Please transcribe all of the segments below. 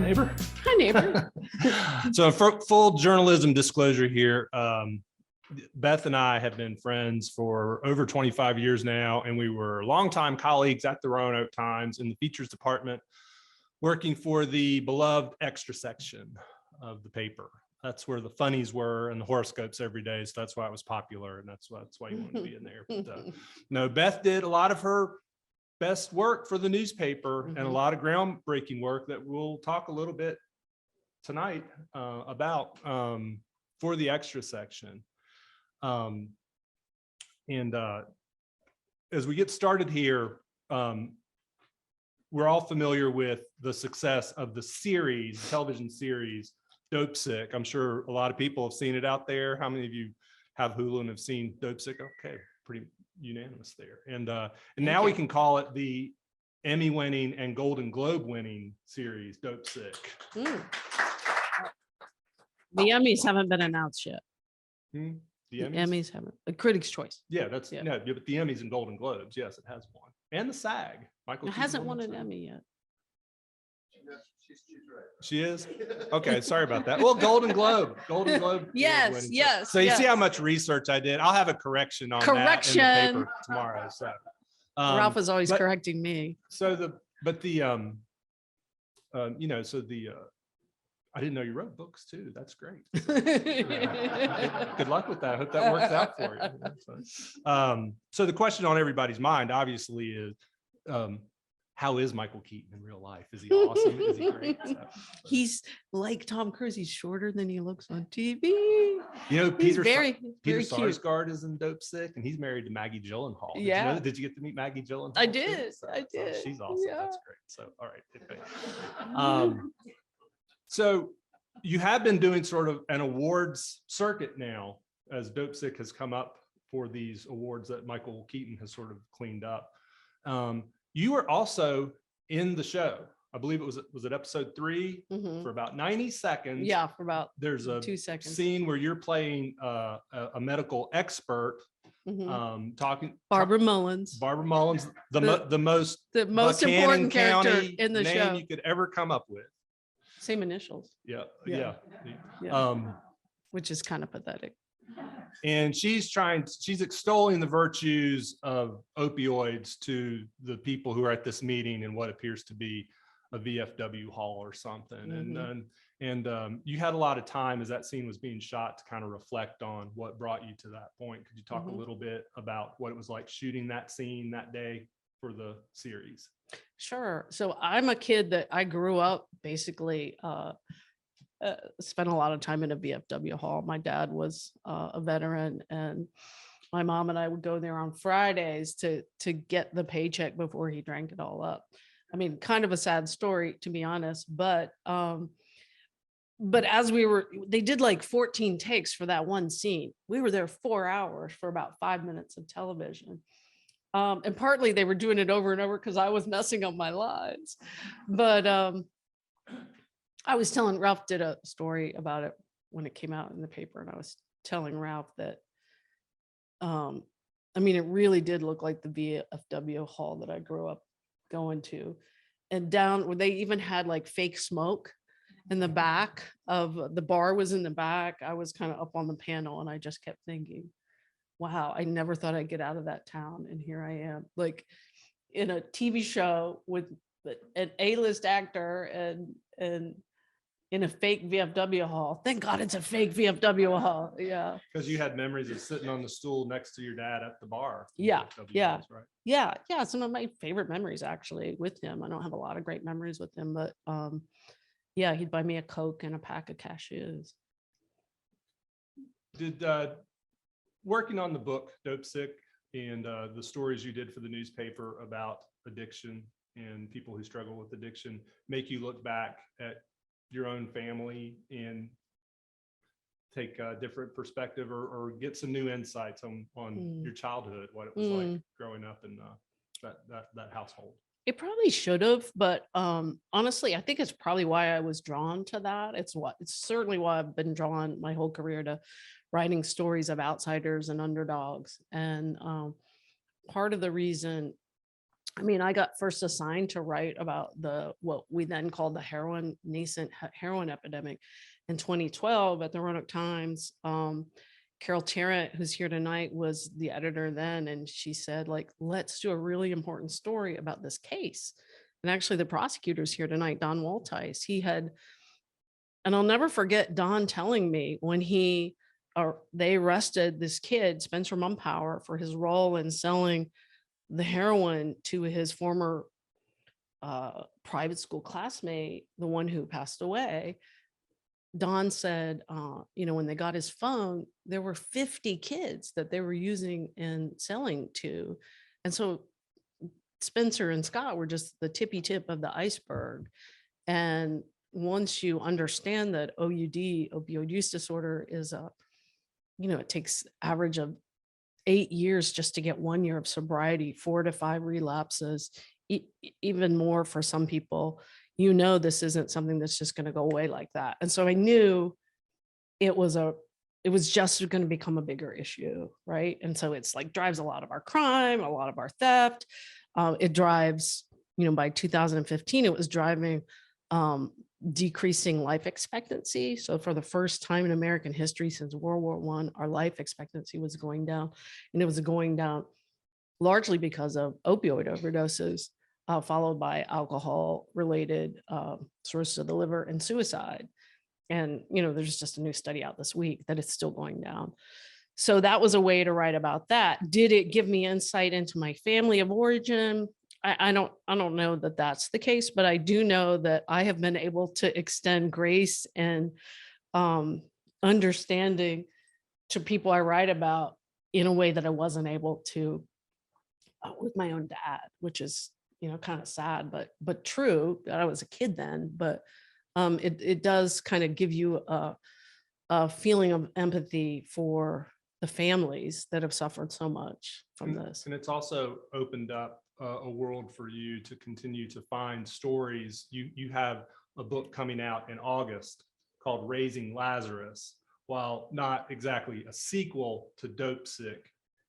neighbor. Hi, neighbor. So for full journalism disclosure here, Beth and I have been friends for over 25 years now, and we were longtime colleagues at the Roanoke Times in the features department, working for the beloved extra section of the paper. That's where the funnies were and the horoscopes every day. So that's why it was popular, and that's why you wanted to be in there. But, no, Beth did a lot of her best work for the newspaper and a lot of groundbreaking work that we'll talk a little bit tonight about for the extra section. And as we get started here, we're all familiar with the success of the series, television series, Dopesick. I'm sure a lot of people have seen it out there. How many of you have Hulu and have seen Dopesick? Okay, pretty unanimous there. And now we can call it the Emmy-winning and Golden Globe-winning series, Dopesick. The Emmys haven't been announced yet. The Emmys haven't. A Critics' Choice. Yeah, that's no, but the Emmys and Golden Globes, yes, it has won, and the SAG. Michael It hasn't won an Emmy yet. She's right. She is? Okay, sorry about that. Well, Golden Globe. Yes, yes. So you see how much research I did. I'll have a correction on that in the paper tomorrow. So Ralph is always correcting me. So I didn't know you wrote books too. That's great. Good luck with that. I hope that works out for you. So the question on everybody's mind obviously is, how is Michael Keaton in real life? Is he awesome? Is he great? He's like Tom Cruise. He's shorter than he looks on TV. You know, Peter very Sarsgaard is in Dopesick, and he's married to Maggie Gyllenhaal. Did you know, did you get to meet Maggie Gyllenhaal? I did. I did. So she's awesome. Yeah. That's great. So, all right. So you have been doing sort of an awards circuit now, as Dopesick has come up for these awards that Michael Keaton has sort of cleaned up. You were also in the show. I believe it was it episode 3 for about 90 seconds. Yeah, for about there's a 2 seconds scene where you're playing a medical expert, talking Barbara Mullins, the most important character in the show you could ever come up with. Same initials. Yeah. Which is kind of pathetic. And she's extolling the virtues of opioids to the people who are at this meeting in what appears to be a VFW hall or something. And you had a lot of time as that scene was being shot to kind of reflect on what brought you to that point. Could you talk a little bit about what it was like shooting that scene that day for the series? Sure. So I'm a kid that I grew up basically spent a lot of time in a VFW hall. My dad was a veteran, and my mom and I would go there on Fridays to get the paycheck before he drank it all up. I mean, kind of a sad story, to be honest, but as they did like 14 takes for that one scene. We were there 4 hours for about 5 minutes of television. And partly they were doing it over and over because I was messing up my lines. But I was telling Ralph did a story about it when it came out in the paper. And I was telling Ralph that, I mean, it really did look like the VFW hall that I grew up going to. And down where they even had like fake smoke in the back of the bar was in the back. I was kind of up on the panel and I just kept thinking, wow, I never thought I'd get out of that town. And here I am, like in a TV show with an A-list actor and in a fake VFW hall. Thank God it's a fake VFW hall. Yeah. Because you had memories of sitting on the stool next to your dad at the bar. Yeah. Yeah. Halls, right? Yeah. Some of my favorite memories actually with him. I don't have a lot of great memories with him, but yeah, he'd buy me a Coke and a pack of cashews. Did working on the book Dopesick and the stories you did for the newspaper about addiction and people who struggle with addiction make you look back at your own family and take a different perspective or get some new insights on your childhood, what it was like growing up in that household? It probably should have, but honestly, I think it's probably why I was drawn to that. It's certainly why I've been drawn my whole career to writing stories of outsiders and underdogs. And part of the reason I mean, I got first assigned to write about what we then called the nascent heroin epidemic in 2012 at the Roanoke Times. Carol Tarrant, who's here tonight, was the editor then, and she said, like, let's do a really important story about this case. And actually, the prosecutor's here tonight, Don Waltice. And I'll never forget Don telling me when they arrested this kid, Spencer Mumpower, for his role in selling the heroin to his former private school classmate, the one who passed away. Don said, when they got his phone, there were 50 kids that they were using and selling to. And so Spencer and Scott were just the tippy tip of the iceberg. And once you understand that OUD, opioid use disorder, is it takes average of 8 years just to get 1 year of sobriety, 4 to 5 relapses, even more for some people. This isn't something that's just going to go away like that. And so I knew it was just going to become a bigger issue, right? And so it's like drives a lot of our crime, a lot of our theft. It drives, by 2015, it was driving decreasing life expectancy. So for the first time in American history since World War I, our life expectancy was going down, and it was going down largely because of opioid overdoses, followed by alcohol-related cirrhosis of the liver and suicide. And, there's just a new study out this week that it's still going down. So that was a way to write about that. Did it give me insight into my family of origin? I don't know that that's the case, but I do know that I have been able to extend grace and understanding to people I write about in a way that I wasn't able to with my own dad, which is, kind of sad, but true. That I was a kid then, but it does kind of give you a feeling of empathy for the families that have suffered so much from this. And it's also opened up a world for you to continue to find stories. You have a book coming out in August called Raising Lazarus. While not exactly a sequel to Dopesick,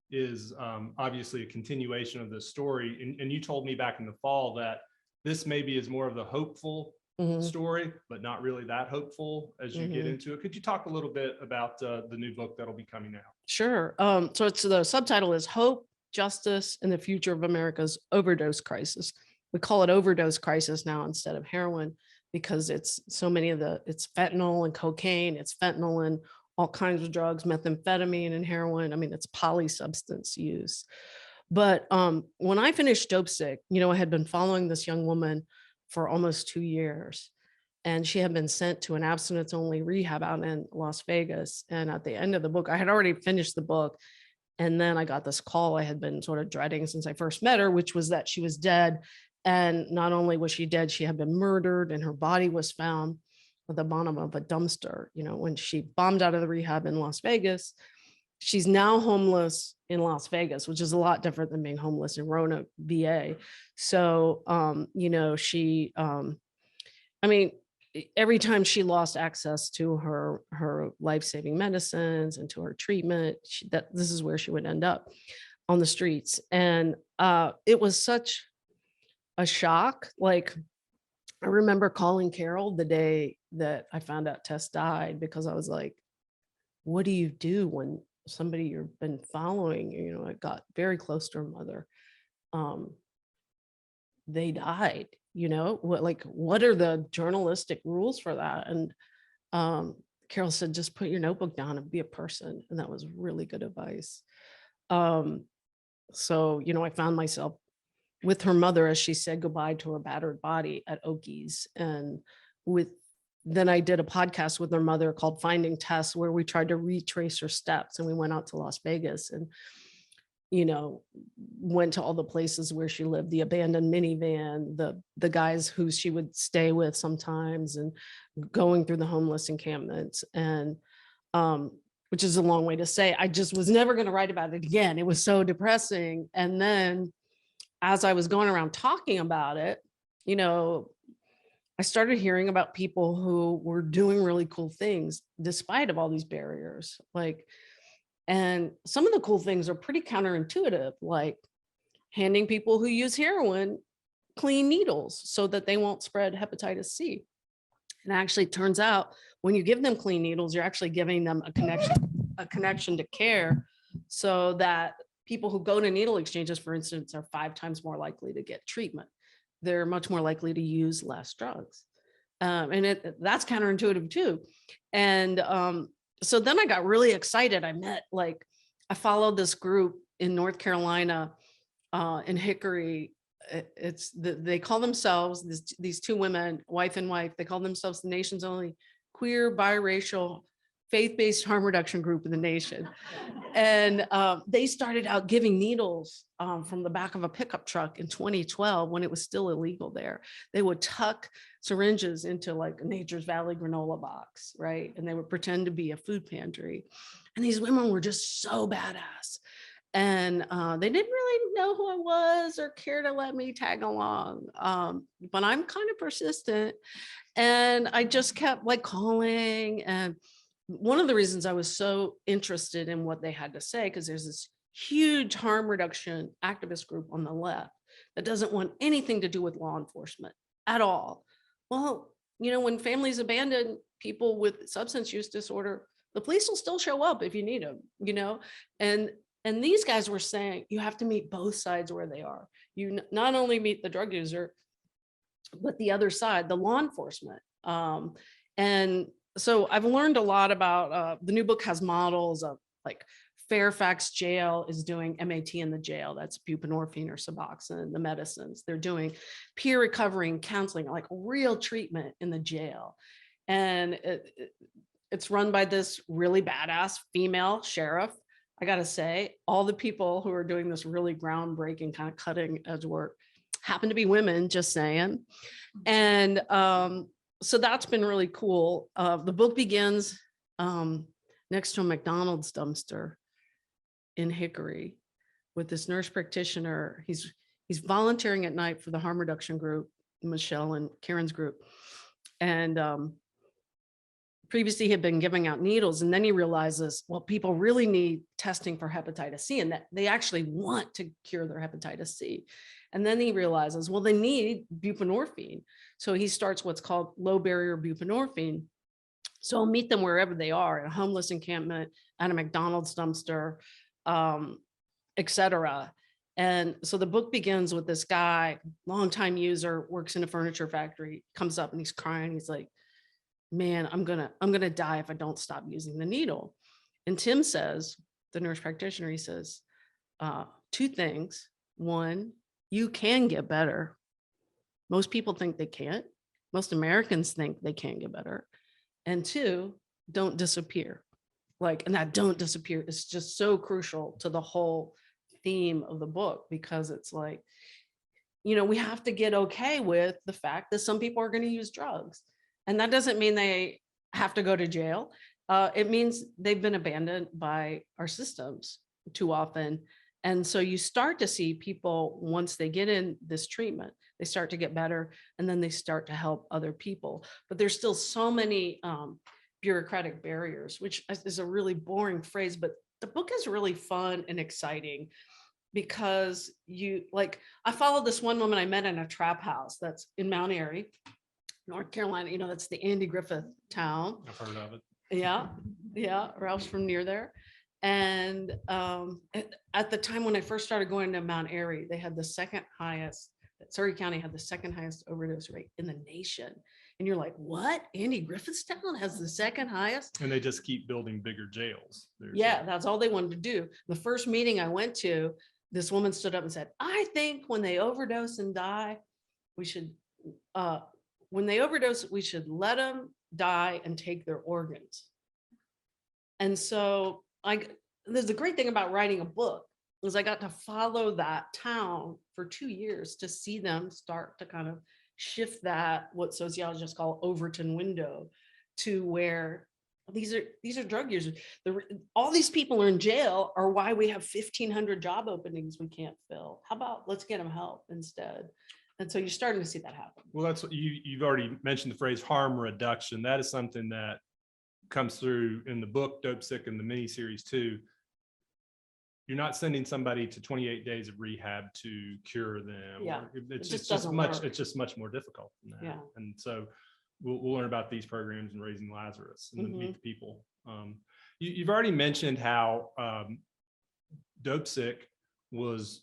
is obviously a continuation of this story. And you told me back in the fall that this maybe is more of the hopeful story, but not really that hopeful as you get into it. Could you talk a little bit about the new book that'll be coming out? Sure. So the subtitle is Hope, Justice, and the Future of America's Overdose Crisis. We call it overdose crisis now instead of heroin, because it's so many of it's fentanyl and cocaine, it's fentanyl and all kinds of drugs, methamphetamine and heroin. I mean, it's polysubstance use. But when I finished Dopesick, I had been following this young woman for almost 2 years, and she had been sent to an abstinence-only rehab out in Las Vegas. And at the end of the book, I had already finished the book, and then I got this call I had been sort of dreading since I first met her, which was that she was dead. And not only was she dead, she had been murdered, and her body was found at the bottom of a dumpster. When she bombed out of the rehab in Las Vegas, she's now homeless in Las Vegas, which is a lot different than being homeless in Roanoke, VA. So, every time she lost access to her life-saving medicines and to her treatment, this is where she would end up, on the streets. And it was such a shock. Like, I remember calling Carol the day that I found out Tess died, because I was like, what do you do when somebody you've been following, I got very close to her mother, they died, what are the journalistic rules for that? And Carol said, just put your notebook down and be a person. And that was really good advice. So, I found myself with her mother as she said goodbye to her battered body at Okies. And then I did a podcast with her mother called Finding Tess, where we tried to retrace her steps. And we went out to Las Vegas and, went to all the places where she lived, the abandoned minivan, the guys who she would stay with sometimes, and going through the homeless encampments. And which is a long way to say, I just was never going to write about it again. It was so depressing. And then as I was going around talking about it, I started hearing about people who were doing really cool things despite of all these barriers. And some of the cool things are pretty counterintuitive. Like, handing people who use heroin clean needles so that they won't spread hepatitis C. And actually it turns out when you give them clean needles, you're actually giving them a connection to care, so that people who go to needle exchanges, for instance, are 5 times more likely to get treatment. They're much more likely to use less drugs. And that's counterintuitive too. And so then I got really excited. I followed this group in North Carolina, in Hickory. They call themselves, these 2 women, wife and wife, they call themselves the nation's only queer, biracial, faith-based harm reduction group in the nation. And they started out giving needles from the back of a pickup truck in 2012 when it was still illegal there. They would tuck syringes into like a Nature's Valley granola box, right? And they would pretend to be a food pantry. And these women were just so badass. And they didn't really know who I was or care to let me tag along. But I'm kind of persistent. And I just kept like calling. And one of the reasons I was so interested in what they had to say, because there's this huge harm reduction activist group on the left that doesn't want anything to do with law enforcement at all. Well, you know, when families abandon people with substance use disorder, the police will still show up if you need them, you know, and these guys were saying you have to meet both sides where they are. You not only meet the drug user, but the other side, the law enforcement. And so I've learned a lot about, the new book has models of like Fairfax Jail is doing MAT in the jail. That's buprenorphine or Suboxone, the medicines. They're doing peer recovery and counseling, like real treatment in the jail. And it's run by this really badass female sheriff. I gotta say, all the people who are doing this really groundbreaking kind of cutting edge work happen to be women, just saying. And so that's been really cool. The book begins next to a McDonald's dumpster in Hickory with this nurse practitioner. He's volunteering at night for the harm reduction group, Michelle and Karen's group. And previously he had been giving out needles, and then he realizes, well, people really need testing for hepatitis C, and that they actually want to cure their hepatitis C. And then he realizes, well, they need buprenorphine. So he starts what's called low barrier buprenorphine. So I'll meet them wherever they are, at a homeless encampment, at a McDonald's dumpster, et cetera. And so the book begins with this guy, longtime user, works in a furniture factory, comes up and he's crying. He's like, man, I'm gonna die if I don't stop using the needle. And Tim says, the nurse practitioner, he says, 2 things. 1, you can get better. Most people think they can't. Most Americans think they can't get better. And 2, don't disappear. And that don't disappear is just so crucial to the whole theme of the book, because it's like, you know, we have to get okay with the fact that some people are going to use drugs. And that doesn't mean they have to go to jail. It means they've been abandoned by our systems too often. And so you start to see people, once they get in this treatment, they start to get better, and then they start to help other people. But there's still so many bureaucratic barriers, which is a really boring phrase, but the book is really fun and exciting, because I followed this one woman I met in a trap house that's in Mount Airy, North Carolina. You know, that's the Andy Griffith town. I've heard of it. Yeah, Ralph's from near there. And at the time when I first started going to Mount Airy, they had the second highest, Surrey County had the second highest overdose rate in the nation. And you're like, what? Andy Griffithstown has the second highest? And they just keep building bigger jails. Yeah, that's all they wanted to do. The first meeting I went to, this woman stood up and said, I think when they overdose and die, we should let them die and take their organs. And so there's a great thing about writing a book, is I got to follow that town for 2 years to see them start to kind of shift that, what sociologists call Overton window, to where these are drug users. All these people are in jail are why we have 1,500 job openings we can't fill. How about let's get them help instead? And so you're starting to see that happen. Well, that's what you've already mentioned, the phrase harm reduction. That is something that comes through in the book Dopesick and the miniseries too. you're not sending somebody to 28 days of rehab to cure them. Yeah, or just it's just doesn't much, work. it's just much more difficult than that. Yeah. And so we'll learn about these programs and Raising Lazarus and Mm-hmm. meet the people. You've already mentioned how Dopesick was,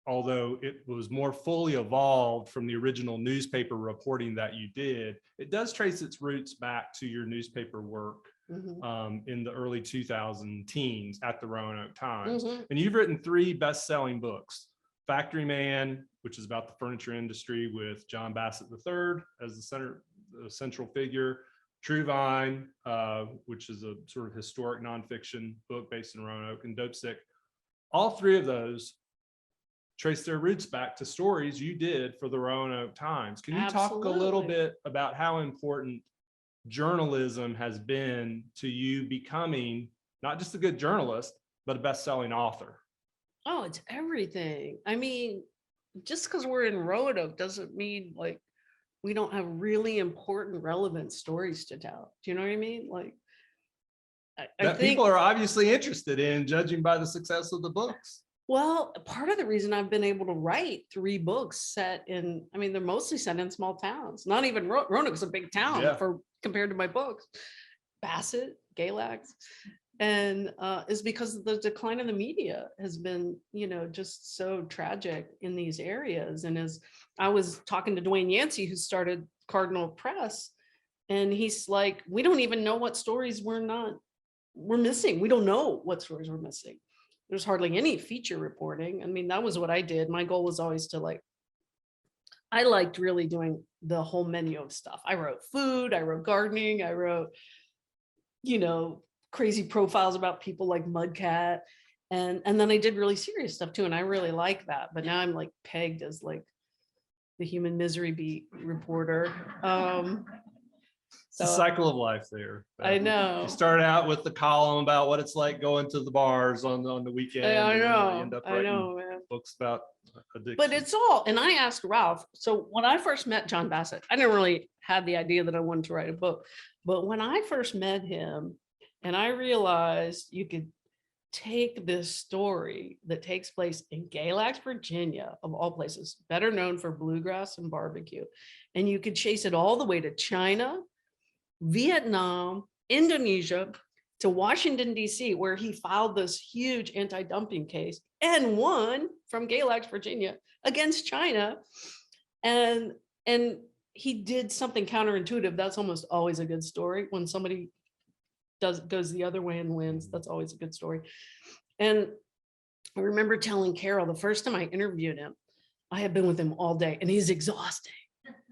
although it was more fully evolved from the original newspaper reporting that you did, it does trace its roots back to your newspaper work in the early 2000 teens at the Roanoke Times. And you've written 3 best-selling books: Factory Man, which is about the furniture industry with John Bassett III as the central figure; True Vine, which is a sort of historic nonfiction book based in Roanoke; and Dopesick. All 3 of those trace their roots back to stories you did for the Roanoke Times. Can you talk a little bit about how important journalism has been to you becoming not just a good journalist, but a best-selling author? Oh, it's everything. I mean, just because we're in Roanoke doesn't mean like we don't have really important, relevant stories to tell. Do you know what I mean? Like, I That think people are obviously interested in, judging by the success of the books. well, part of the reason I've been able to write 3 books set in, I mean, they're mostly set in small towns. Not even Roanoke's a big town Yeah. for compared to my books. Bassett, Galax, and is because the decline of the media has been, you know, just so tragic in these areas. And as I was talking to Dwayne Yancey, who started Cardinal Press, and he's like, we don't even know what stories we're missing. We don't know what stories we're missing. There's hardly any feature reporting. I mean, that was what I did. My goal was always to like, I liked really doing the whole menu of stuff. I wrote food, I wrote gardening, I wrote, you know, crazy profiles about people like Mudcat. And then I did really serious stuff too. And I really like that. But now I'm like pegged as like the human misery beat reporter. It's the cycle of life there. I know. You start out with the column about what it's like going to the bars on the weekend. I and then know. you end up I writing know, man. books about addiction. But it's all, and I asked Ralph. So when I first met John Bassett, I didn't really have the idea that I wanted to write a book. But when I first met him and I realized you could take this story that takes place in Galax, Virginia, of all places, better known for bluegrass and barbecue, and you could chase it all the way to China, Vietnam, Indonesia, to Washington, D.C., where he filed this huge anti-dumping case and won from Galax, Virginia, against China. And he did something counterintuitive. That's almost always a good story. When somebody goes the other way and wins, that's always a good story. And I remember telling Carol the first time I interviewed him, I had been with him all day and he's exhausting.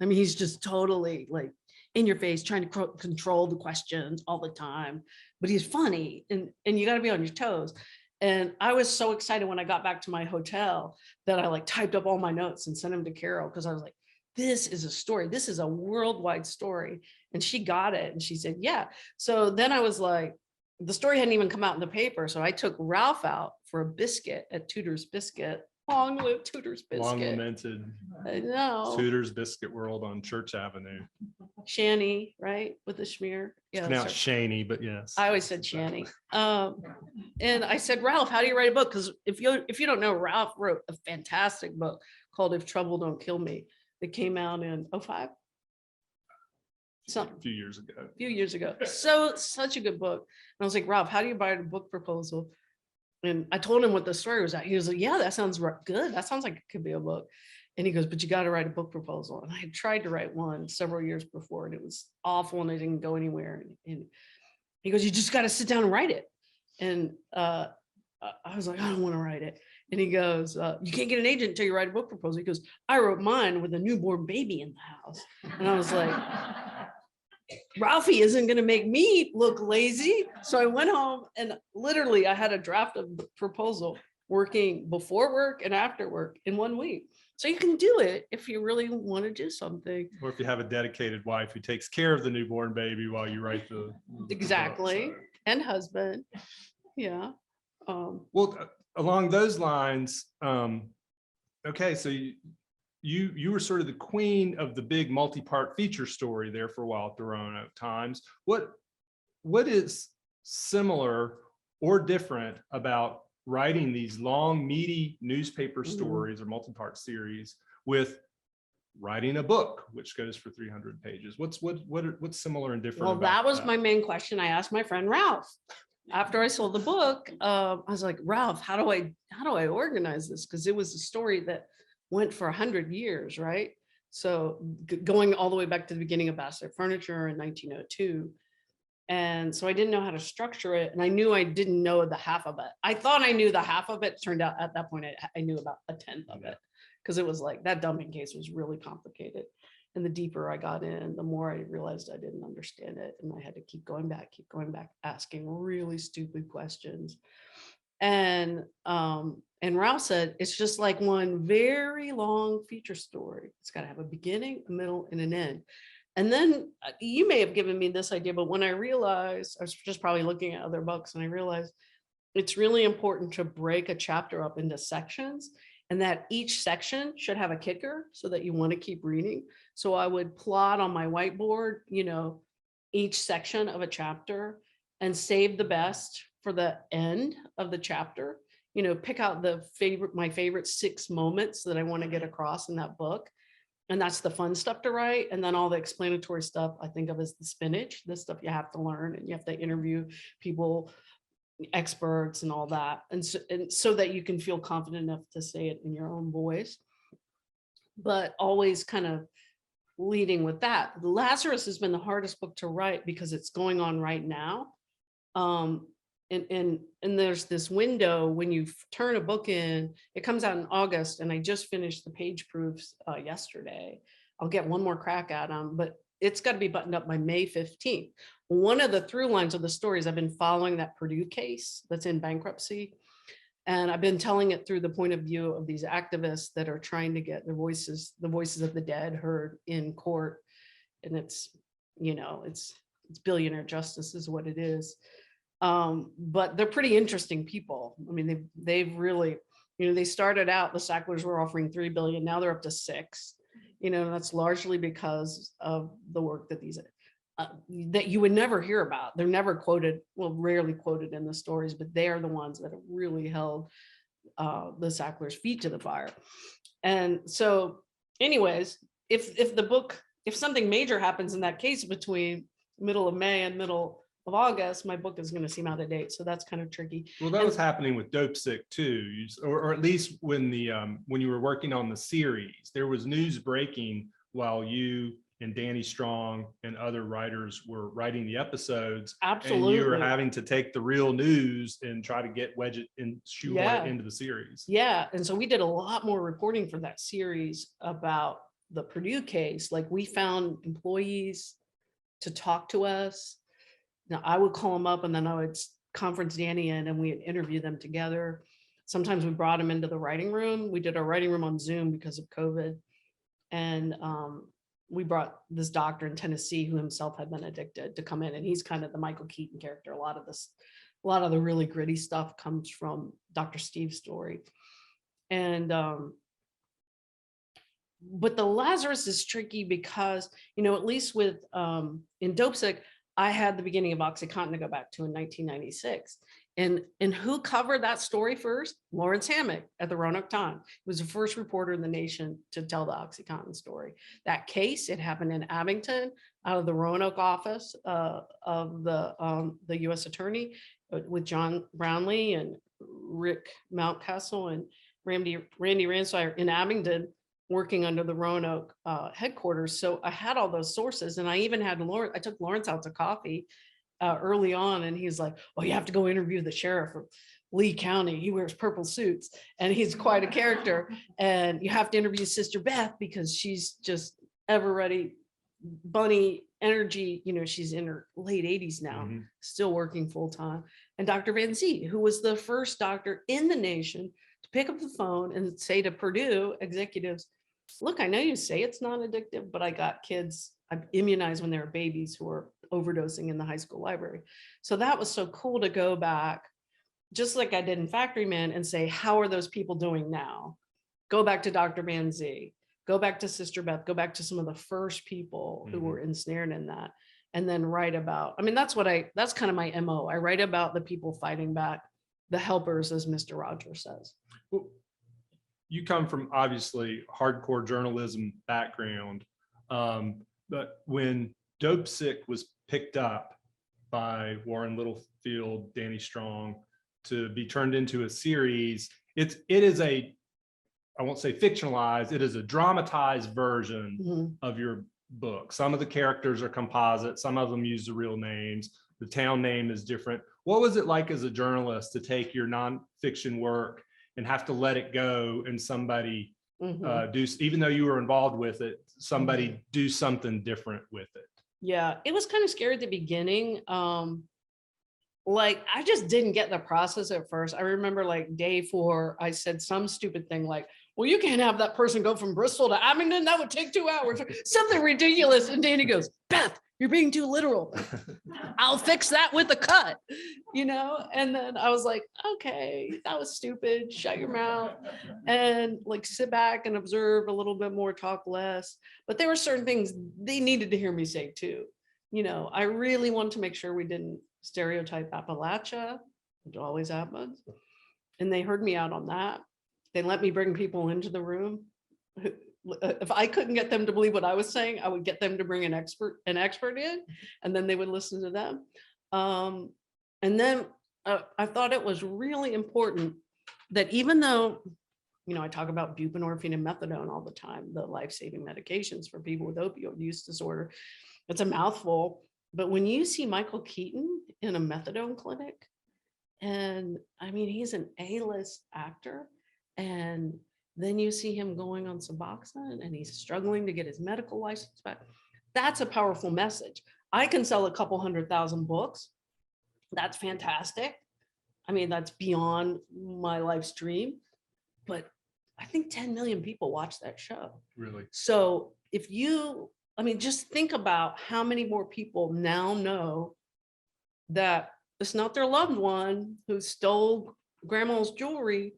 I mean, he's just totally like in your face, trying to control the questions all the time, but he's funny and you got to be on your toes. And I was so excited when I got back to my hotel that I like typed up all my notes and sent them to Carol, because I was like, this is a story. This is a worldwide story. And she got it. And she said, yeah. So then I was like, the story hadn't even come out in the paper. So I took Ralph out for a biscuit at Tudor's Biscuit. Long live Tudor's Biscuit. Long lamented I know. Tudor's Biscuit World on Church Avenue. Shanny, right? With the schmear. It's pronounced Shaney, but yes. I always said Shanny. And I said, Ralph, how do you write a book? Because if you don't know, Ralph wrote a fantastic book called If Trouble Don't Kill Me. That came out in 2005. A few years ago. So such a good book. And I was like, Ralph, how do you write a book proposal? And I told him what the story was at. He was like, yeah, that sounds good. That sounds like it could be a book. And he goes, but you got to write a book proposal. And I had tried to write one several years before, and it was awful and I didn't go anywhere. And he goes, you just got to sit down and write it. And I was like, I don't want to write it. And he goes, you can't get an agent until you write a book proposal. He goes, I wrote mine with a newborn baby in the house. And I was like, Ralphie isn't going to make me look lazy. So I went home and literally I had a draft of the proposal working before work and after work in 1 week. So you can do it if you really want to do something. Or if you have a dedicated wife who takes care of the newborn baby while you write the Exactly. book, so. And husband. Yeah. Well, along those lines, okay, so you were sort of the queen of the big multi-part feature story there for a while at the Roanoke Times. What is similar or different about writing these long, meaty newspaper Mhm. stories or multi-part series with writing a book, which goes for 300 pages. What's similar and different Well, about that was my main question. I asked my friend Ralph after I sold the book. I was like, Ralph, how do I organize this? Because it was a story that went for 100 years, right? So going all the way back to the beginning of Bassett Furniture in 1902. And so I didn't know how to structure it. And I knew I didn't know the half of it. I thought I knew the half of it. Turned out at that point, I knew about a tenth of it, because it was like that dumping case was really complicated. And the deeper I got in, the more I realized I didn't understand it. And I had to keep going back, asking really stupid questions. And Ralph said, it's just like one very long feature story. It's got to have a beginning, a middle, and an end. And then you may have given me this idea, but when I realized, I was just probably looking at other books, and I realized it's really important to break a chapter up into sections, and that each section should have a kicker so that you want to keep reading. So I would plot on my whiteboard, each section of a chapter and save the best for the end of the chapter. Pick out my favorite 6 moments that I want to get across in that book. And that's the fun stuff to write. And then all the explanatory stuff I think of as the spinach, the stuff you have to learn, and you have to interview people, experts and all that. And so that you can feel confident enough to say it in your own voice, but always kind of leading with that. Lazarus has been the hardest book to write because it's going on right now. And there's this window when you turn a book in, it comes out in August, and I just finished the page proofs yesterday. I'll get one more crack at them, but it's got to be buttoned up by May 15th. One of the through lines of the stories, I've been following that Purdue case that's in bankruptcy. And I've been telling it through the point of view of these activists that are trying to get the voices of the dead heard in court. And it's billionaire justice is what it is. But they're pretty interesting people. I mean, they've really, they started out, the Sacklers were offering $3 billion. Now they're up to $6 billion. That's largely because of the work that these, that you would never hear about. They're never quoted, well, rarely quoted in the stories, but they are the ones that have really held the Sacklers' feet to the fire. And so anyways, if something major happens in that case between middle of May and middle of August, my book is going to seem out of date. So that's kind of tricky. Well, that was happening with Dopesick too, or at least when you were working on the series, there was news breaking while you and Danny Strong and other writers were writing the episodes. Absolutely. And you were having to take the real news and try to wedge it and shoehorn it into the series. Yeah. And so we did a lot more reporting for that series about the Purdue case. Like, we found employees to talk to us. Now I would call them up, and then I would conference Danny in, and we'd interview them together. Sometimes we brought them into the writing room. We did our writing room on Zoom because of COVID. And we brought this doctor in Tennessee who himself had been addicted to come in, and he's kind of the Michael Keaton character. A lot of the really gritty stuff comes from Dr. Steve's story. And but the Lazarus is tricky because, at least with in Dopesick, I had the beginning of OxyContin to go back to in 1996. And who covered that story first? Lawrence Hammock at the Roanoke Times. He was the first reporter in the nation to tell the OxyContin story. That case, it happened in Abington, out of the Roanoke office of the U.S. Attorney, with John Brownlee and Rick Mountcastle and Randy Ransire in Abington, working under the Roanoke headquarters. So I had all those sources, and I even had Lawrence. I took Lawrence out to coffee early on, and he's like, "Oh, you have to go interview the sheriff of Lee County. He wears purple suits, and he's quite a character. And you have to interview Sister Beth because she's just ever ready, bunny energy. She's in her late 80s now, still working full time. And Dr. Van Zee, who was the first doctor in the nation to pick up the phone and say to Purdue executives, look, I know you say it's non-addictive, but I got kids I've immunized when they were babies who were overdosing in the high school library. So that was so cool to go back, just like I did in Factory Man, and say, how are those people doing now? Go back to Dr. Van Zee, go back to Sister Beth, go back to some of the first people who were ensnared in that, and then write about, that's kind of my MO. I write about the people fighting back the helpers, as Mr. Rogers says. Well, you come from obviously hardcore journalism background, but when Dopesick was picked up by Warren Littlefield, Danny Strong, to be turned into a series, it is a, I won't say fictionalized, it is a dramatized version of your book. Some of the characters are composite, some of them use the real names, the town name is different. What was it like as a journalist to take your nonfiction work and have to let it go and somebody do, even though you were involved with it, somebody do something different with it? Yeah, it was kind of scary at the beginning. Like, I just didn't get the process at first. I remember like day 4, I said some stupid thing like, well, you can't have that person go from Bristol to Abingdon. That would take 2 hours. Something ridiculous. And Danny goes, Beth, you're being too literal. I'll fix that with a cut, you know? And then I was like, okay, that was stupid. Shut your mouth and like sit back and observe a little bit more, talk less. But there were certain things they needed to hear me say too. You know, I really wanted to make sure we didn't stereotype Appalachia, which always happens. And they heard me out on that. They let me bring people into the room. If I couldn't get them to believe what I was saying, I would get them to bring an expert in, and then they would listen to them. And then I thought it was really important that even though, you know, I talk about buprenorphine and methadone all the time, the life-saving medications for people with opioid use disorder, it's a mouthful. But when you see Michael Keaton in a methadone clinic, and I mean, he's an A-list actor, and then you see him going on Suboxone and he's struggling to get his medical license back. That's a powerful message. I can sell a couple 100,000 books. That's fantastic. I mean, that's beyond my life's dream, but I think 10 million people watch that show. Really? So if you, I mean, just think about how many more people now know that it's not their loved one who stole grandma's jewelry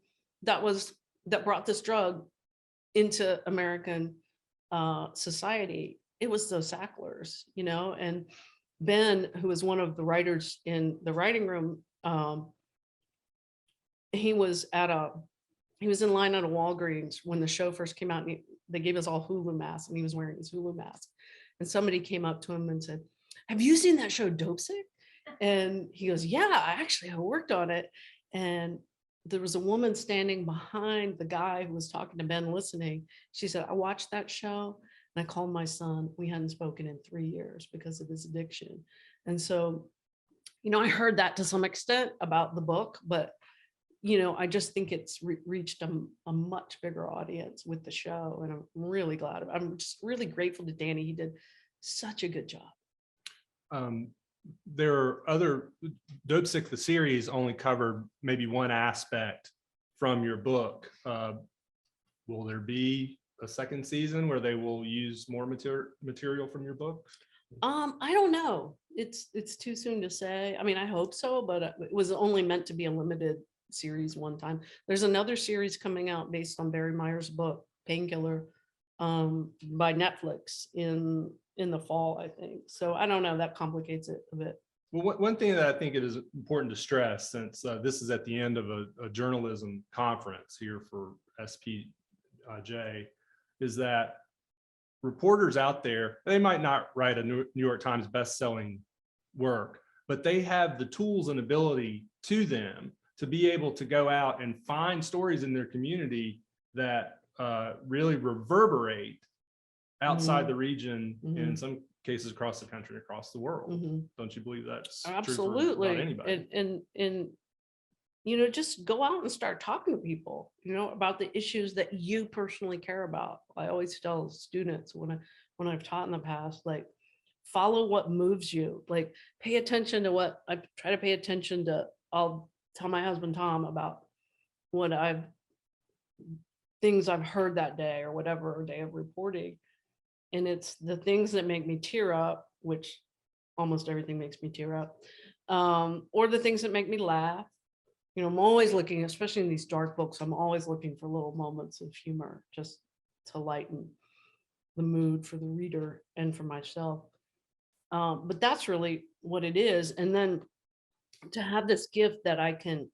that brought this drug into American society. It was those Sacklers, you know. And Ben, who was one of the writers in the writing room, he was in line at a Walgreens when the show first came out, and they gave us all Hulu masks, and he was wearing his Hulu mask. And somebody came up to him and said, "Have you seen that show Dopesick?" And he goes, "Yeah, I worked on it." And there was a woman standing behind the guy who was talking to Ben listening. She said, "I watched that show and I called my son. We hadn't spoken in 3 years because of his addiction." And so, you know, I heard that to some extent about the book, but, you know, I just think it's reached a much bigger audience with the show. And I'm really glad. I'm just really grateful to Danny. He did such a good job. There are other, Dopesick, the series only covered maybe one aspect from your book. Will there be a second season where they will use more material from your book? I don't know. It's too soon to say. I mean, I hope so, but it was only meant to be a limited series one time. There's another series coming out based on Barry Meyer's book, Painkiller, by Netflix in the fall, I think. So I don't know, that complicates it a bit. Well, one thing that I think it is important to stress, since this is at the end of a journalism conference here for SPJ, is that reporters out there, they might not write a New York Times best-selling work, but they have the tools and ability to them to be able to go out and find stories in their community that really reverberate outside the region, and in some cases across the country, across the world. Don't you believe that's absolutely true for anybody? And you know, just go out and start talking to people, you know, about the issues that you personally care about. I always tell students when I've taught in the past, like, follow what moves you, like pay attention to what I try to pay attention to. I'll tell my husband Tom about what things I've heard that day or whatever day of reporting. And it's the things that make me tear up, which almost everything makes me tear up, or the things that make me laugh. You know, I'm always looking, especially in these dark books, I'm always looking for little moments of humor just to lighten the mood for the reader and for myself. But that's really what it is. And then to have this gift that I can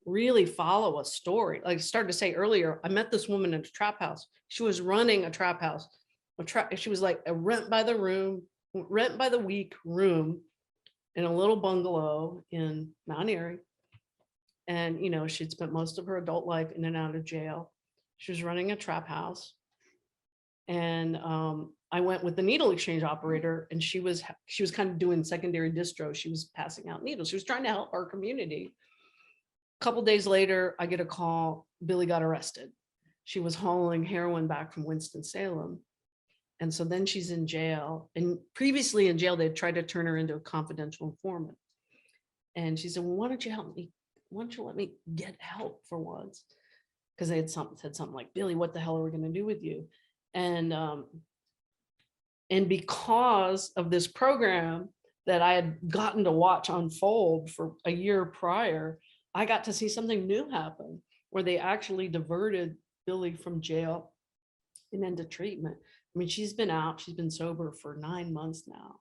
really follow a story. Like I started to say earlier, I met this woman in a trap house. She was running a trap house. She was like a rent by the week room in a little bungalow in Mount Airy. And, you know, she'd spent most of her adult life in and out of jail. She was running a trap house. And I went with the needle exchange operator, and she was kind of doing secondary distro. She was passing out needles. She was trying to help our community. A couple days later, I get a call, Billy got arrested. She was hauling heroin back from Winston-Salem. And so then she's in jail. And previously in jail, they tried to turn her into a confidential informant. And she said, well, why don't you help me? Why don't you let me get help for once? Because they had said something like, Billy, what the hell are we going to do with you? And because of this program that I had gotten to watch unfold for a year prior, I got to see something new happen where they actually diverted Billy from jail and into treatment. I mean, she's been out, she's been sober for 9 months now.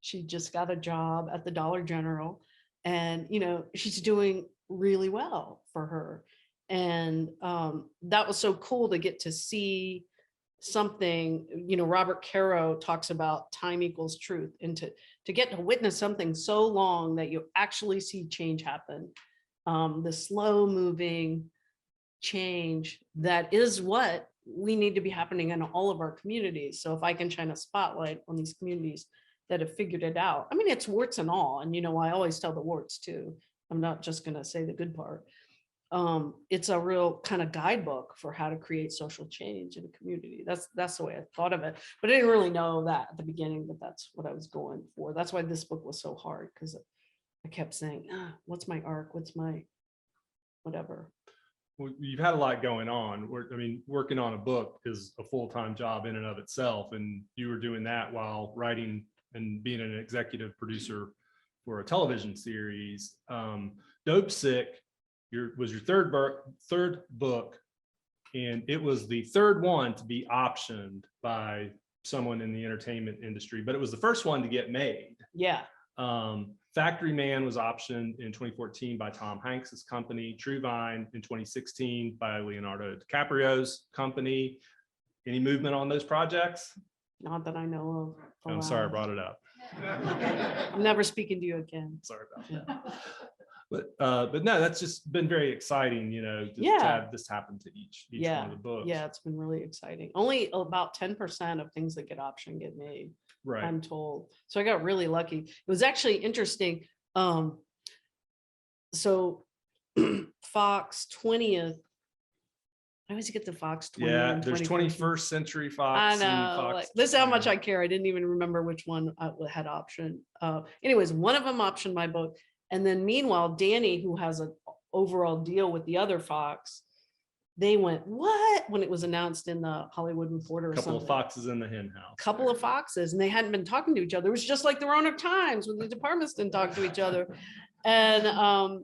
She just got a job at the Dollar General, and, you know, she's doing really well for her. And that was so cool to get to see something. You know, Robert Caro talks about time equals truth, and to get to witness something so long that you actually see change happen, the slow moving change that is what we need to be happening in all of our communities. So if I can shine a spotlight on these communities that have figured it out, I mean, it's warts and all. And, you know, I always tell the warts too. I'm not just going to say the good part. It's a real kind of guidebook for how to create social change in a community. That's the way I thought of it. But I didn't really know that at the beginning, but that's what I was going for. That's why this book was so hard, because I kept saying, what's my arc? What's my whatever? Well, you've had a lot going on. I mean, working on a book is a full-time job in and of itself. And you were doing that while writing and being an executive producer for a television series. Dopesick was your third book, and it was the third one to be optioned by someone in the entertainment industry, but it was the first one to get made. Yeah. Factory Man was optioned in 2014 by Tom Hanks's company. True Vine in 2016 by Leonardo DiCaprio's company. Any movement on those projects? Not that I know of. I'm sorry I brought it up. I'm never speaking to you again. Sorry about that. But no, that's just been very exciting, you know, to have this happen to each one of the books. Yeah, it's been really exciting. Only about 10% of things that get optioned get made. Right. I'm told. So I got really lucky. It was actually interesting. So Fox 20th. I always get the Fox 20th. Yeah, there's 21st Century Fox. I know. And Fox, like, this is how much I care. I didn't even remember which one had option. Anyways, one of them optioned my book. And then meanwhile, Danny, who has an overall deal with the other Fox, they went, what? When it was announced in the Hollywood Reporter or something. Couple of foxes in the hen house. Couple of foxes, and they hadn't been talking to each other. It was just like the Roanoke Times when the departments didn't talk to each other. And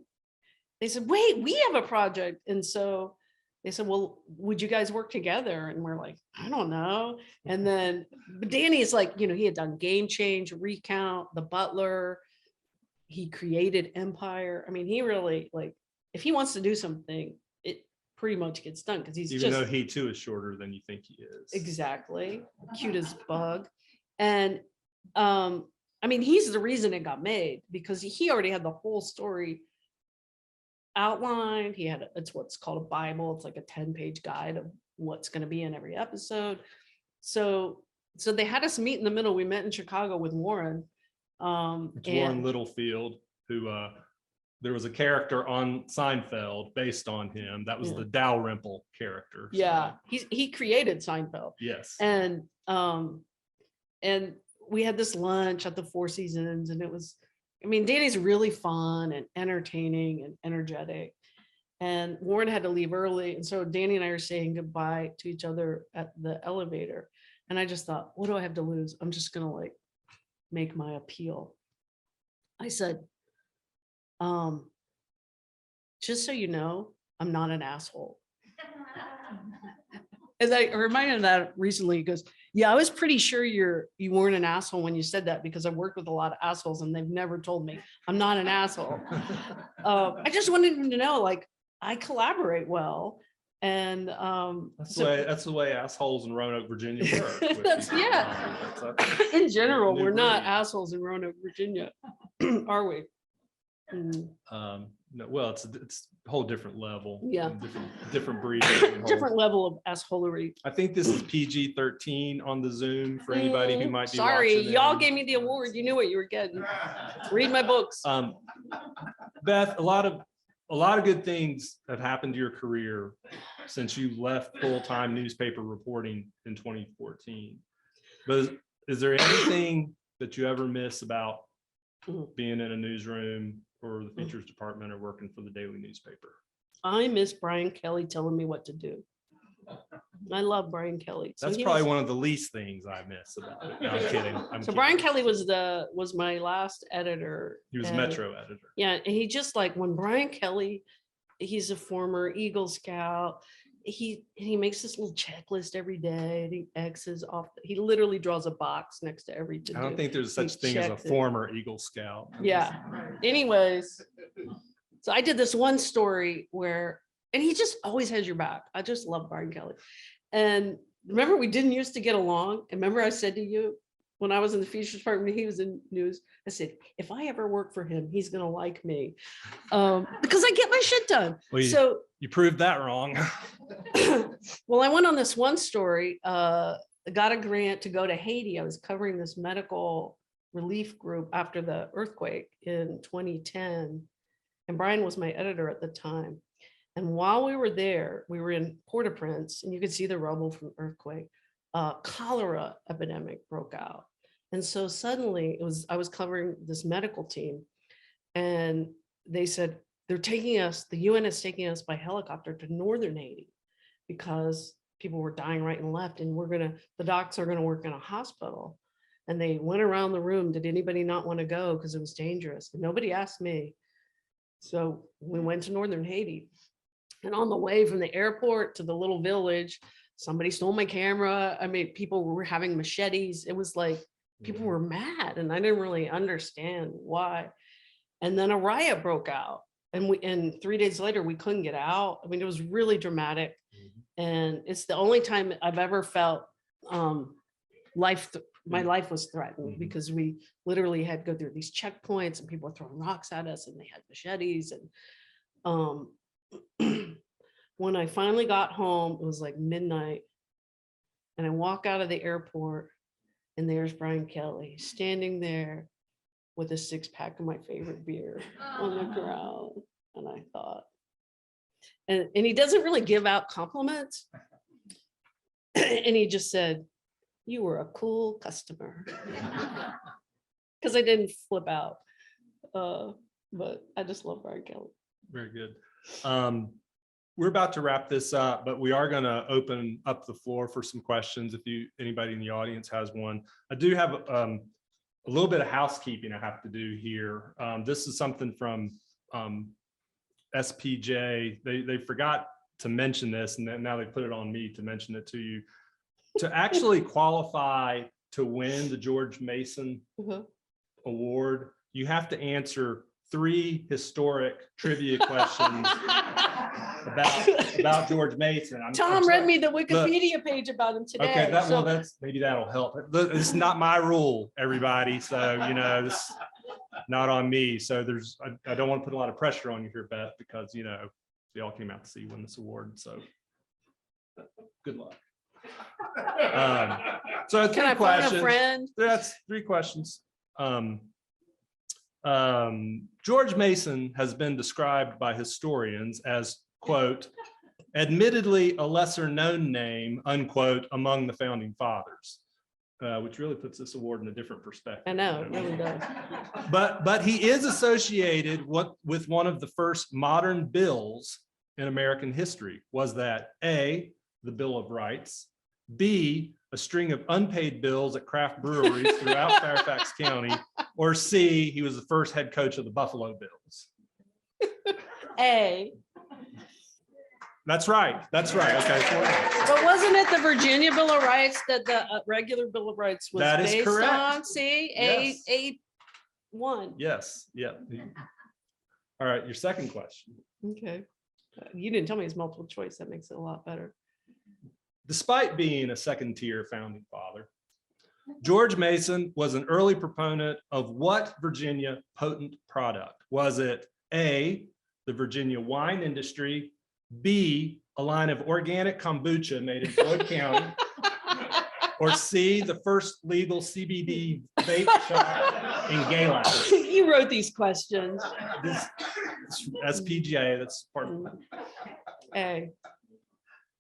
they said, wait, we have a project. And so they said, well, would you guys work together? And we're like, I don't know. And then but Danny is like, you know, he had done Game Change, Recount, The Butler. He created Empire. I mean, he really, like, if he wants to do something, it pretty much gets done, because he's even though he too is shorter than you think he is. Exactly. Cute as bug. And I mean, he's the reason it got made, because he already had the whole story outlined. It's what's called a Bible. It's like a 10-page guide of what's going to be in every episode. So they had us meet in the middle. We met in Chicago with Warren. It's Warren Littlefield, who there was a character on Seinfeld based on him. That was the Dalrymple character. Yeah, he created Seinfeld. Yes. And we had this lunch at the Four Seasons, and it was, I mean, Danny's really fun and entertaining and energetic. And Warren had to leave early, and so Danny and I are saying goodbye to each other at the elevator. And I just thought, what do I have to lose? I'm just gonna like make my appeal. I said, just so you know, I'm not an asshole. And I reminded him that recently. He goes, yeah, I was pretty sure you weren't an asshole when you said that, because I've worked with a lot of assholes and they've never told me I'm not an asshole. I just wanted him to know, like, I collaborate well. And That's the way assholes in Roanoke, Virginia work. with That's- people. yeah. That's a in general, new we're not breed. assholes in Roanoke, Virginia, are we? Mm, No, well, it's a whole different level. Yeah. Different breed. different level of assholery. I think this is PG-13 on the Zoom for anybody who might be Sorry, watching. y'all in. gave me the award. You knew what you were getting. Read my books. Beth, a lot of good things have happened to your career since you left full-time newspaper reporting in 2014. But is there anything that you ever miss about being in a newsroom or the features department or working for the daily newspaper? I miss Brian Kelly telling me what to do. I love Brian Kelly. So That's he probably was- one of the least things I miss about it. No, I'm kidding. I'm So kidding. Brian Kelly was my last editor. He was and- Metro editor. Yeah, and he just like when Brian Kelly, he's a former Eagle Scout. He makes this little checklist every day. And he X's off. He literally draws a box next to every. I don't think there's such He thing as a checked it. former Eagle Scout. Yeah. Anyways, so I did this one story where, and he just always has your back. I just love Brian Kelly. And remember, we didn't used to get along. And remember, I said to you when I was in the features department, he was in news. I said, if I ever work for him, he's gonna like me because I get my shit done. Well, So, you proved that wrong. well, I went on this one story. Got a grant to go to Haiti. I was covering this medical relief group after the earthquake in 2010. And Brian was my editor at the time. And while we were there, we were in Port-au-Prince, and you could see the rubble from the earthquake. Cholera epidemic broke out. And so suddenly I was covering this medical team, and they said, the UN is taking us by helicopter to northern Haiti because people were dying right and left. And the docs are gonna work in a hospital. And they went around the room. Did anybody not want to go? Because it was dangerous. And nobody asked me. So we went to northern Haiti. And on the way from the airport to the little village, somebody stole my camera. I mean, people were having machetes. It was like people were mad, and I didn't really understand why. And then a riot broke out, and 3 days later we couldn't get out. I mean, it was really dramatic. And it's the only time I've ever felt my life was threatened, because we literally had to go through these checkpoints, and people were throwing rocks at us, and they had machetes. And when I finally got home, it was like midnight, and I walk out of the airport, and there's Brian Kelly standing there with a 6-pack of my favorite beer on the ground. And I thought, and he doesn't really give out compliments. And he just said, "You were a cool customer." Because I didn't flip out. But I just love Brian Kelly. Very good. We're about to wrap this up, but we are going to open up the floor for some questions if anybody in the audience has one. I do have a little bit of housekeeping I have to do here. This is something from SPJ. They forgot to mention this, and now they put it on me to mention it to you. To actually qualify to win the George Mason Award, you have to answer 3 historic trivia questions about George Mason. Tom read me the Wikipedia page about him today. Okay, that's maybe that'll help. It's not my rule, everybody. So this not on me. So I don't want to put a lot of pressure on you here, Beth, because they all came out to see you win this award. So good luck. So Can I phone a friend? That's 3 questions. George Mason has been described by historians as, quote, admittedly a lesser known name, unquote, among the founding fathers, which really puts this award in a different perspective. I know, it really does. But he is associated with one of the first modern bills in American history. Was that A, the Bill of Rights, B, a string of unpaid bills at craft breweries throughout Fairfax County, or C, he was the first head coach of the Buffalo Bills? A. That's right. Okay. But wasn't it the Virginia Bill of Rights that the regular Bill of Rights was That is based correct. on? See, Yes. A1. Yes. Yeah. All right. Your second question. Okay. You didn't tell me it's multiple choice. That makes it a lot better. Despite being a second-tier founding father, George Mason was an early proponent of what Virginia potent product? Was it A, the Virginia wine industry, B, a line of organic kombucha made in Floyd County, or C, the first legal CBD vape shop in Gaylord? You wrote these questions. This SPJA, that's part of it. A.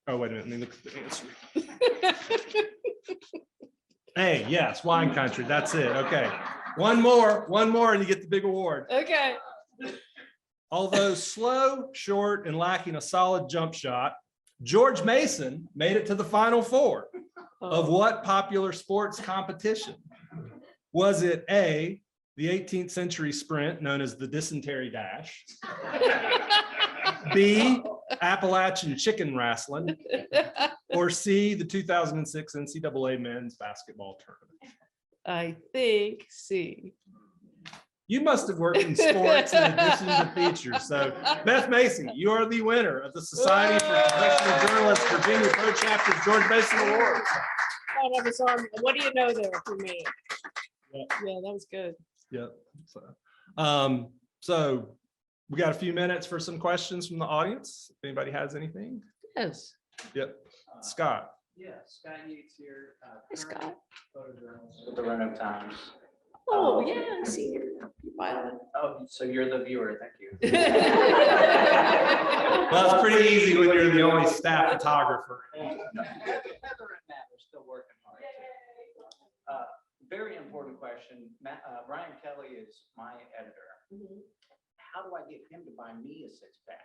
Oh, wait a minute, let me look at the answer. A, yes, wine country, that's it, okay. One more, and you get the big award. Okay. Although slow, short, and lacking a solid jump shot, George Mason made it to the Final Four of what popular sports competition? Was it A, the 18th century sprint known as the dysentery dash? B, Appalachian chicken wrestling? Or C, the 2006 NCAA men's basketball tournament? I think C. You must have worked in sports in addition to features. So Beth Macy, you are the winner of the Society for Professional Journalists Virginia Pro Chapter's George Mason Award. Oh, that was on. What do you know there for me? Yeah. Yeah, that was good. Yep. So we got a few minutes for some questions from the audience. If anybody has anything. Yes. Yep. Scott. Yeah, Scott Yates here. Hey, Scott. Photojournalist with the Roanoke Times. Oh, yeah, I see you. Finally. Oh, so you're the viewer, thank you. Well, it's pretty easy when you're the only staff photographer. Heather and Matt are still working hard. Very important question. Brian Kelly is my editor. How do I get him to buy me a six-pack?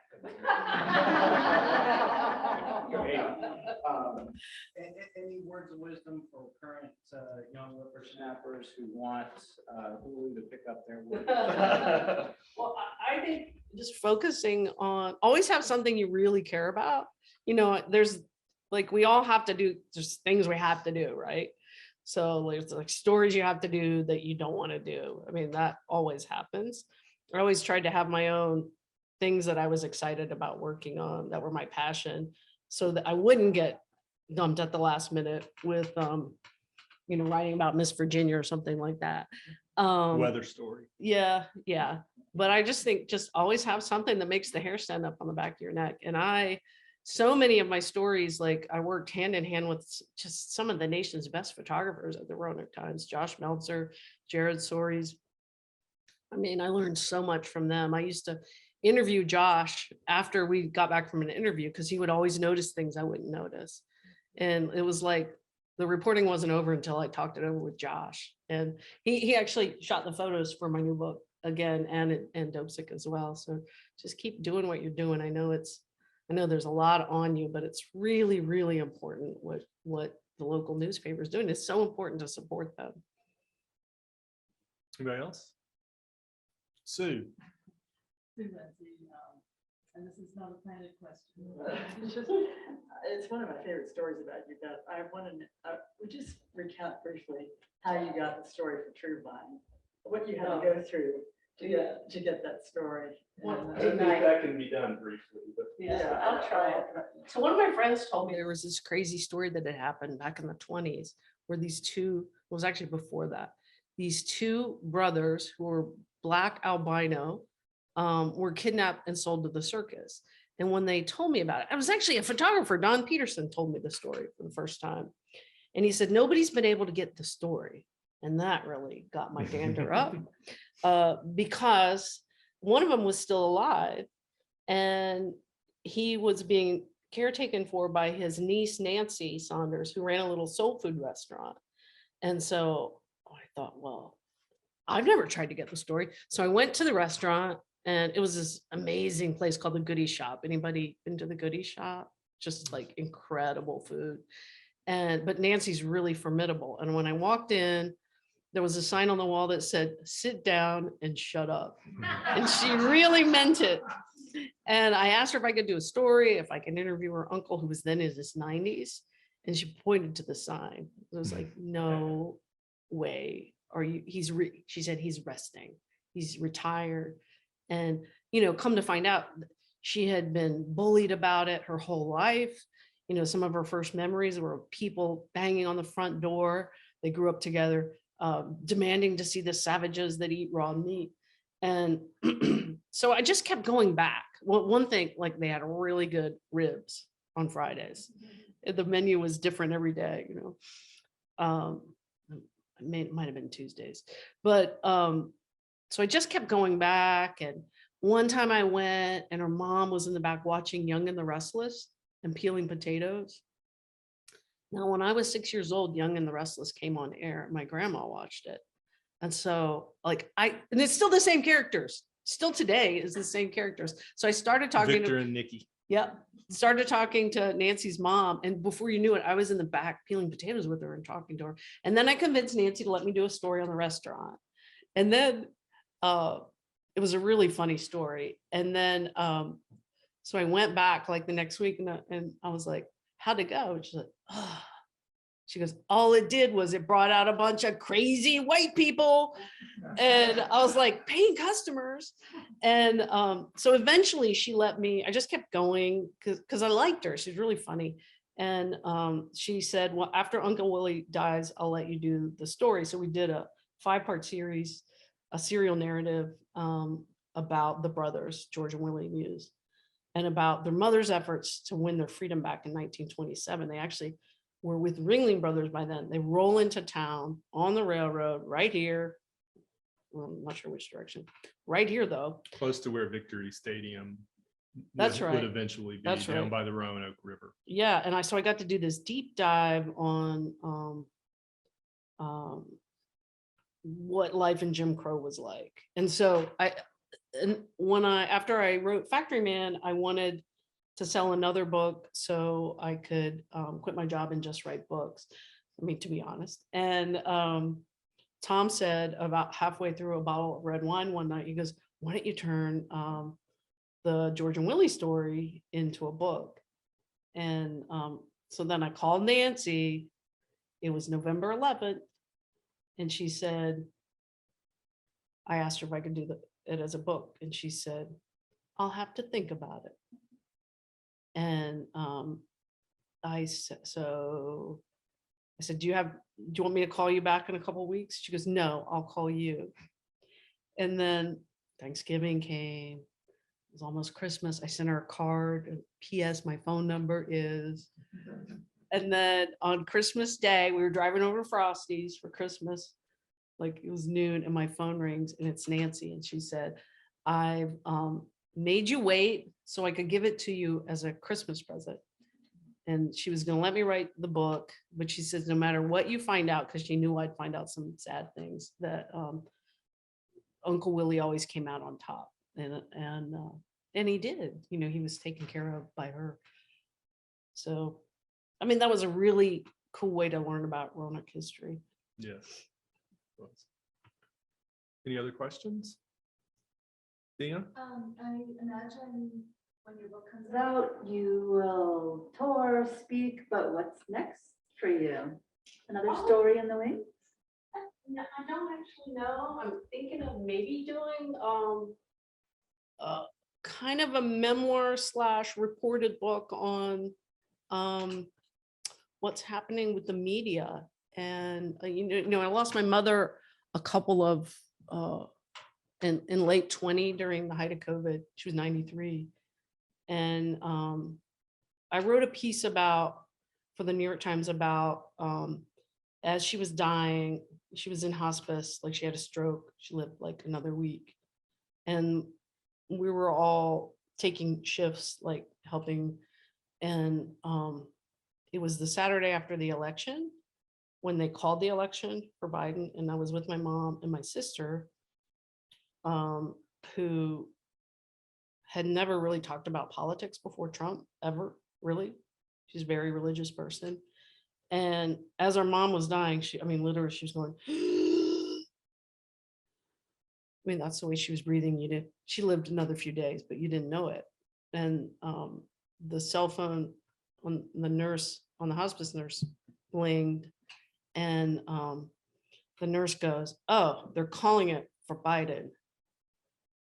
Any words of wisdom for current young whippersnappers who want Hulu to pick up their work? Well, I think just focusing on, always have something you really care about. You know, there's like, we all have to do, there's things we have to do, right? So there's like stories you have to do that you don't want to do. I mean, that always happens. I always tried to have my own things that I was excited about working on that were my passion, so that I wouldn't get dumped at the last minute with, you know, writing about Miss Virginia or something like that. Weather story. Yeah. But I just think just always have something that makes the hair stand up on the back of your neck. And so many of my stories, like I worked hand in hand with just some of the nation's best photographers at the Roanoke Times, Josh Meltzer, Jared Soares. I mean, I learned so much from them. I used to interview Josh after we got back from an interview because he would always notice things I wouldn't notice. And it was like the reporting wasn't over until I talked it over with Josh. And he actually shot the photos for my new book again, and Dopesick as well. So just keep doing what you're doing. I know there's a lot on you, but it's really, really important what the local newspaper is doing. It's so important to support them. Anybody else? Sue. And this is not a planted question. It's one of my favorite stories about you, Beth. I want to, would just recount briefly how you got the story for True Vine, what you had to go through to get that story. I think that can be done briefly, but Yeah, I'll try it. So one of my friends told me there was this crazy story that had happened back in the 1920s where it was actually before that, these two brothers who were Black albino were kidnapped and sold to the circus. And when they told me about it, I was actually a photographer, Don Peterson, told me the story for the first time. And he said, nobody's been able to get the story. And that really got my dander up because one of them was still alive and he was being caretaken for by his niece, Nancy Saunders, who ran a little soul food restaurant. And so I thought, well, I've never tried to get the story. So I went to the restaurant and it was this amazing place called the Goodie Shop. Anybody been to the Goodie Shop? Just like incredible food. But Nancy's really formidable. And when I walked in, there was a sign on the wall that said, sit down and shut up. And she really meant it. And I asked her if I could do a story, if I could interview her uncle, who was then in his 90s. And she pointed to the sign. It was like, no way. She said, he's resting. He's retired. And, come to find out, She had been bullied about it her whole life. You know, some of her first memories were people banging on the front door. They grew up together, demanding to see the savages that eat raw meat. And so I just kept going back. Well, one thing, like they had really good ribs on Fridays. The menu was different every day, you know. It might have been Tuesdays, but so I just kept going back. And one time I went and her mom was in the back watching Young and the Restless and peeling potatoes. Now, when I was 6 years old, Young and the Restless came on air. My grandma watched it. And so and it's still the same characters. Still today is the same characters. So I started talking Victor and Nikki. Yep. Started talking to Nancy's mom. And before you knew it, I was in the back peeling potatoes with her and talking to her. And then I convinced Nancy to let me do a story on the restaurant. And then it was a really funny story. And then so I went back like the next week and I was like, how'd it go? And she's like, oh. She goes, all it did was it brought out a bunch of crazy white people. And I was like, paying customers. And so eventually she let me, I just kept going because I liked her. She's really funny. And she said, well, after Uncle Willie dies, I'll let you do the story. So we did a 5-part series, a serial narrative about the brothers, George and Willie Muse, and about their mother's efforts to win their freedom back in 1927. They actually were with Ringling Brothers by then. They roll into town on the railroad right here. Well, I'm not sure which direction. Right here, though. Close to where Victory Stadium That's would right. eventually be, That's down right. by the Roanoke River. Yeah, and so I got to do this deep dive on what life in Jim Crow was like. And so after I wrote Factory Man, I wanted to sell another book so I could quit my job and just write books. I mean, to be honest. And Tom said about halfway through a bottle of red wine one night, he goes, why don't you turn the George and Willie story into a book? And so then I called Nancy. It was November 11th. And she said, I asked her if I could do it as a book. And she said, I'll have to think about it. And I said, do you want me to call you back in a couple of weeks? She goes, no, I'll call you. And then Thanksgiving came. It was almost Christmas. I sent her a card. P.S. My phone number is. And then on Christmas Day, we were driving over to Frosty's for Christmas. Like it was noon and my phone rings and it's Nancy. And she said, I've made you wait so I could give it to you as a Christmas present. And she was going to let me write the book, but she says, no matter what you find out, because she knew I'd find out some sad things, that Uncle Willie always came out on top. And he did, you know, he was taken care of by her. So, I mean, that was a really cool way to learn about Roanoke history. Yes. Any other questions? Dina? I imagine when your book comes out, you will tour, speak, but what's next for you? Another story in the wings? No, I don't actually know. I'm thinking of maybe doing kind of a memoir / reported book on what's happening with the media. And you know, I lost my mother a couple of in late 20 during the height of COVID. She was 93. And I wrote a piece for the New York Times about as she was dying, she was in hospice, like she had a stroke. She lived like another week. And we were all taking shifts, like helping. And it was the Saturday after the election when they called the election for Biden. And I was with my mom and my sister, who had never really talked about politics before Trump, ever, really. She's a very religious person. And as our mom was dying, literally she was going, I mean, that's the way she was breathing. She lived another few days, but you didn't know it. And the cell phone on the hospice nurse blinged. And the nurse goes, oh, they're calling it for Biden.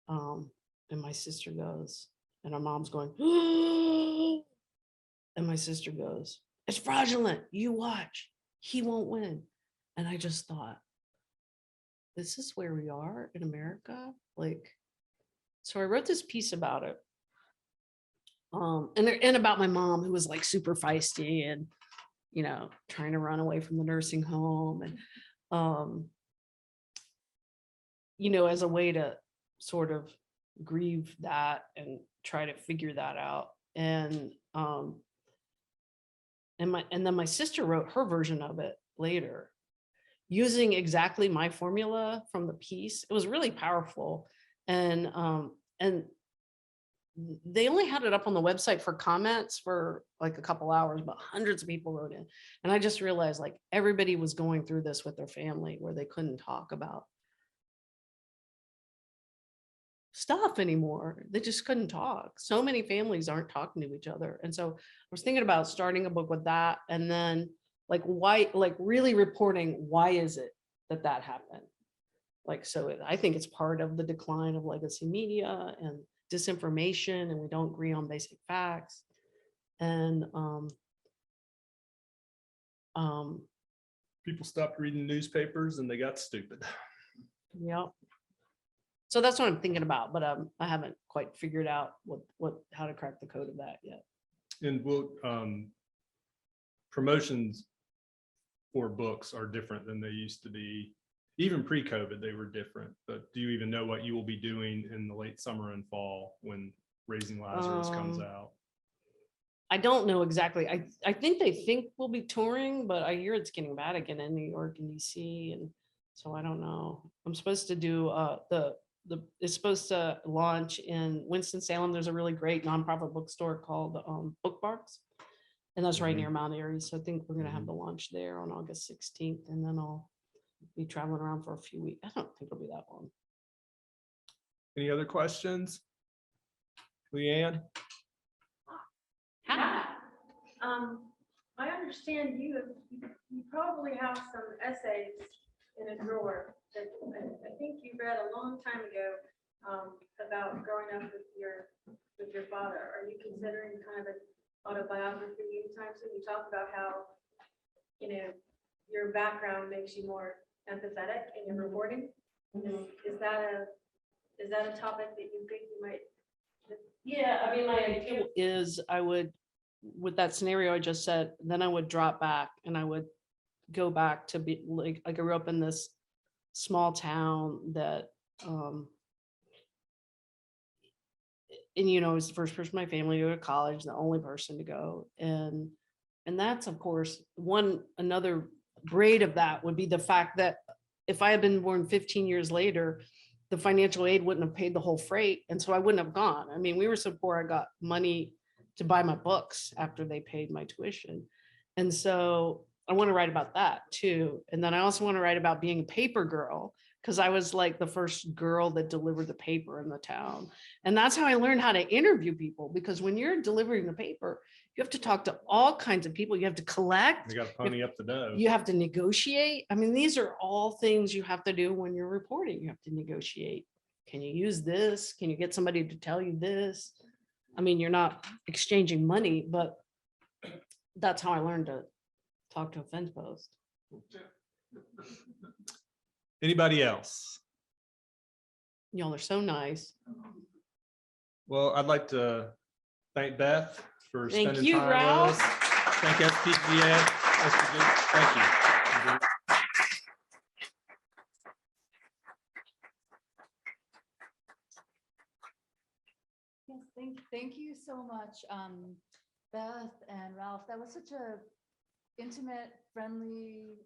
And my sister goes, And our mom's going, and my sister goes, it's fraudulent. You watch, he won't win. And I just thought, this is where we are in America. Like, so I wrote this piece about it. And about my mom, who was like super feisty and, you know, trying to run away from the nursing home. And, you know, as a way to sort of grieve that and try to figure that out. And then my sister wrote her version of it later, using exactly my formula from the piece. It was really powerful. And they only had it up on the website for comments for like a couple hours, but hundreds of people wrote in. And I just realized like everybody was going through this with their family where they couldn't talk about stuff anymore. They just couldn't talk. So many families aren't talking to each other. And so I was thinking about starting a book with that. And then like why, like really reporting, why is it that that happened? Like, so I think it's part of the decline of legacy media and disinformation, and we don't agree on basic facts. And People stopped reading newspapers and they got stupid. yeah. So that's what I'm thinking about, but I haven't quite figured out how to crack the code of that yet. And we'll, promotions for books are different than they used to be. Even pre-COVID, they were different. But do you even know what you will be doing in the late summer and fall when Raising Lazarus comes out? I don't know exactly. I think they think we'll be touring, but I hear it's getting bad again in New York and DC, and so I don't know. I'm supposed to do it's supposed to launch in Winston-Salem. There's a really great nonprofit bookstore called Bookmarks, and that's right near Mount Airy. So I think we're gonna have the launch there on August 16th, and then I'll be traveling around for a few weeks. I don't think it'll be that long. Any other questions? Leanne? Yeah. I understand you probably have some essays in a drawer that I think you read a long time ago about growing up with your father. Are you considering kind of an autobiography anytime soon? You talk about how, you know, your background makes you more empathetic in your reporting. Is that a topic that you think you might? Yeah, I mean, my idea is I would, with that scenario I just said, then I would drop back and I would go back to be like I grew up in this small town that, and you know, I was the first person in my family to go to college, the only person to go. And that's, of course, another braid of that would be the fact that if I had been born 15 years later, the financial aid wouldn't have paid the whole freight. And so I wouldn't have gone. I mean, we were so poor, I got money to buy my books after they paid my tuition. And so I want to write about that too. And then I also want to write about being a paper girl, because I was like the first girl that delivered the paper in the town. And that's how I learned how to interview people, because when you're delivering the paper, you have to talk to all kinds of people. You have to collect. You got to pony up the dough. You have to negotiate. I mean, these are all things you have to do when you're reporting. You have to negotiate. Can you use this? Can you get somebody to tell you this? I mean, you're not exchanging money, but that's how I learned to talk to a fence post. Anybody else? Y'all are so nice. Well, I'd like to thank Beth for Thank spending you, time Ralph. with us. Thank SPJVA. Thank you. Yes, thank you so much, Beth and Ralph. That was such a intimate, friendly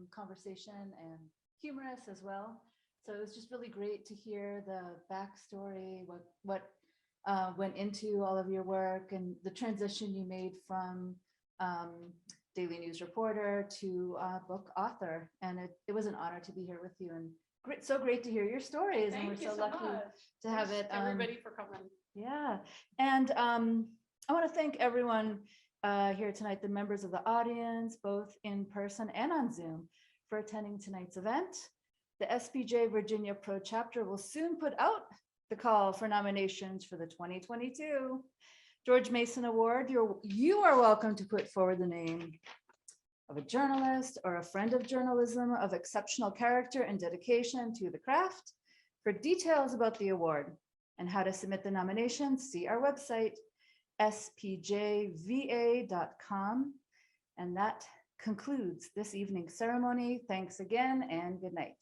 conversation and humorous as well. So it was just really great to hear the backstory, what went into all of your work and the transition you made from daily news reporter to book author. And it was an honor to be here with you, and so great to hear your stories. And we're so lucky to have it. Everybody for coming. Yeah, and I want to thank everyone here tonight, the members of the audience, both in person and on Zoom, for attending tonight's event. The SPJ Virginia Pro Chapter will soon put out the call for nominations for the 2022 George Mason Award. You are welcome to put forward the name of a journalist or a friend of journalism of exceptional character and dedication to the craft. For details about the award and how to submit the nominations, see our website, spjva.com. And that concludes this evening's ceremony. Thanks again and good night.